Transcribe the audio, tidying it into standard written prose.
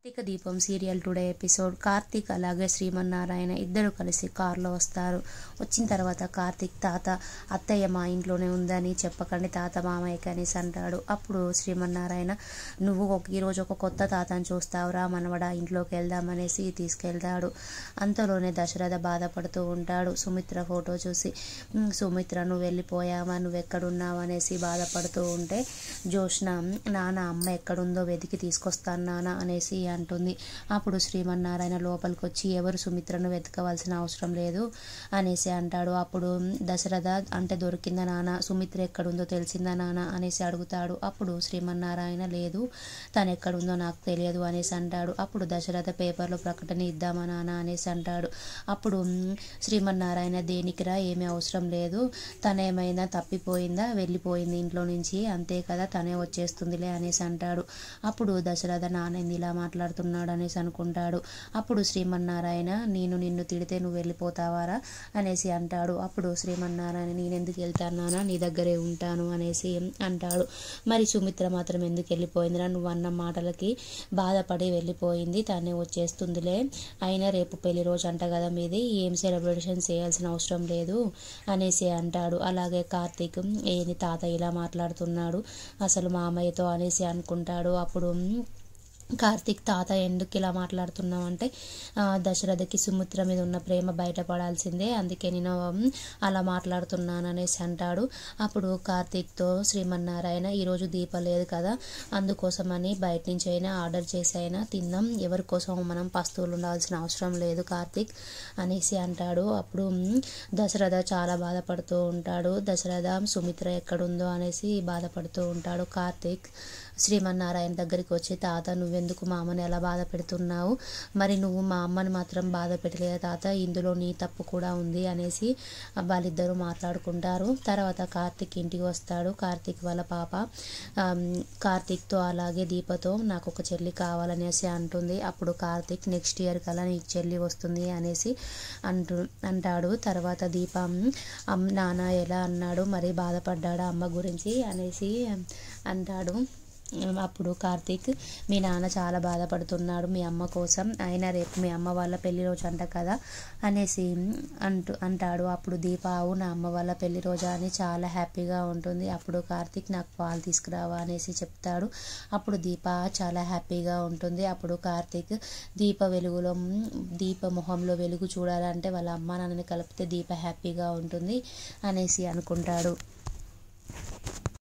కార్తీక దీపం serial today episode. Karthik అలాగే శ్రీమన్నారాయణ ఇద్దరు కలిసి కారులో వస్తారు. వచ్చిన తర్వాత కార్తీక్ తాత అత్తయ్య మా ఇంట్లోనే ఉందని చెప్పకండి తాత మామయ్యకి అనేసి అంటాడు. అప్పుడు శ్రీమన్నారాయణ నువ్వు ఈరోజు ఒక కొత్త తాతను చూస్తావురా మనవడా, ఇంట్లోకి వెళ్దామనేసి తీసుకెళ్తాడు. అంతలోనే దశరథ బాధపడుతూ ఉంటాడు సుమిత్ర ఫోటో చూసి. సుమిత్ర నువ్వు వెళ్ళిపోయావా, నువ్వు ఎక్కడున్నావు అనేసి బాధపడుతూ ఉంటే జోష్న నాన్న అమ్మ ఎక్కడుందో వెతికి తీసుకొస్తాను నాన్న అనేసి అంటుంది. అప్పుడు శ్రీమన్నారాయణ లోపలికి వచ్చి ఎవరు సుమిత్రను వెతకవలసిన అవసరం లేదు అనేసి అంటాడు. అప్పుడు దశరథ అంటే దొరికిందా నాన్న, సుమిత్ర ఎక్కడుందో తెలిసిందా నాన్న అనేసి అడుగుతాడు. అప్పుడు శ్రీమన్నారాయణ లేదు తను ఎక్కడుందో నాకు తెలియదు అనేసి అంటాడు. అప్పుడు దశరథ పేపర్లో ప్రకటన ఇద్దామా నాన్న అనేసి అంటాడు. అప్పుడు శ్రీమన్నారాయణ దేనికిరా, ఏమీ అవసరం లేదు, తనేమైనా తప్పిపోయిందా, వెళ్ళిపోయింది ఇంట్లో నుంచి అంతే కదా, తనే వచ్చేస్తుందిలే అనేసి అంటాడు. అప్పుడు దశరథ నాన్నని ఇలా మాట్లాడుతున్నాడు అనేసి అనుకుంటాడు. అప్పుడు శ్రీమన్నారాయణ నేను నిన్ను తిడితే నువ్వు వెళ్ళిపోతావారా అనేసి అంటాడు. అప్పుడు శ్రీమన్నారాయణ నేనెందుకు వెళ్తాను నాన్న, నీ దగ్గరే ఉంటాను అనేసి అంటాడు. మరి సుమిత్ర మాత్రం ఎందుకు వెళ్ళిపోయిందిరా, నువ్వు అన్న మాటలకి బాధపడి వెళ్ళిపోయింది, తనే వచ్చేస్తుందిలే, అయినా రేపు పెళ్లి రోజు అంట కదా మీది, ఏం సెలబ్రేషన్ చేయాల్సిన అవసరం లేదు అనేసి అంటాడు. అలాగే కార్తీక్ ఏంది తాత ఇలా మాట్లాడుతున్నాడు అసలు మామయ్యతో అనేసి అనుకుంటాడు. అప్పుడు కార్తీక్ తాత ఎందుకు ఇలా మాట్లాడుతున్నావు అంటే దశరథకి సుమిత్ర మీద ఉన్న ప్రేమ బయటపడాల్సిందే, అందుకే నేను అలా మాట్లాడుతున్నాను అనేసి అంటాడు. అప్పుడు కార్తీక్తో శ్రీమన్నారాయణ ఈరోజు దీప లేదు కదా, అందుకోసమని బయట నుంచి అయినా ఆర్డర్ చేసి అయినా తిందాం, ఎవరి కోసం మనం పస్తువులు ఉండాల్సిన అవసరం లేదు కార్తీక్ అనేసి అంటాడు. అప్పుడు దశరథ చాలా బాధపడుతూ ఉంటాడు. దశరథ సుమిత్ర ఎక్కడుందో అనేసి బాధపడుతూ ఉంటాడు. కార్తీక్ శ్రీమన్నారాయణ దగ్గరికి వచ్చి తాత నువ్వెందుకు మా అమ్మని ఎలా బాధ పెడుతున్నావు, మరి నువ్వు మా అమ్మని మాత్రం బాధ పెట్టలేదు తాత, ఇందులో నీ తప్పు కూడా ఉంది అనేసి వాళ్ళిద్దరూ మాట్లాడుకుంటారు. తర్వాత కార్తీక్ ఇంటికి వస్తాడు. కార్తీక్ వాళ్ళ పాప కార్తీక్తో అలాగే దీపతో నాకు ఒక చెల్లి కావాలనేసి అంటుంది. అప్పుడు కార్తీక్ నెక్స్ట్ ఇయర్ కల్లా నీకు చెల్లి వస్తుంది అనేసి అంటాడు. తర్వాత దీప నాన్న ఎలా అన్నాడు, మరి బాధపడ్డాడా అమ్మ గురించి అనేసి అంటాడు. అప్పుడు కార్తీక్ మీ నాన్న చాలా బాధపడుతున్నాడు మీ అమ్మ కోసం, అయినా రేపు మీ అమ్మ వాళ్ళ పెళ్లి రోజు అంట కదా అనేసి అంటాడు. అప్పుడు దీప నా అమ్మ వాళ్ళ పెళ్లి రోజు అని చాలా హ్యాపీగా ఉంటుంది. అప్పుడు కార్తీక్ నాకు పాలు తీసుకురావా అనేసి చెప్తాడు. అప్పుడు దీప చాలా హ్యాపీగా ఉంటుంది. అప్పుడు కార్తీక్ దీప మొహంలో వెలుగు చూడాలంటే వాళ్ళ అమ్మ నాన్నని కలిపితే దీప హ్యాపీగా ఉంటుంది అనేసి అనుకుంటాడు.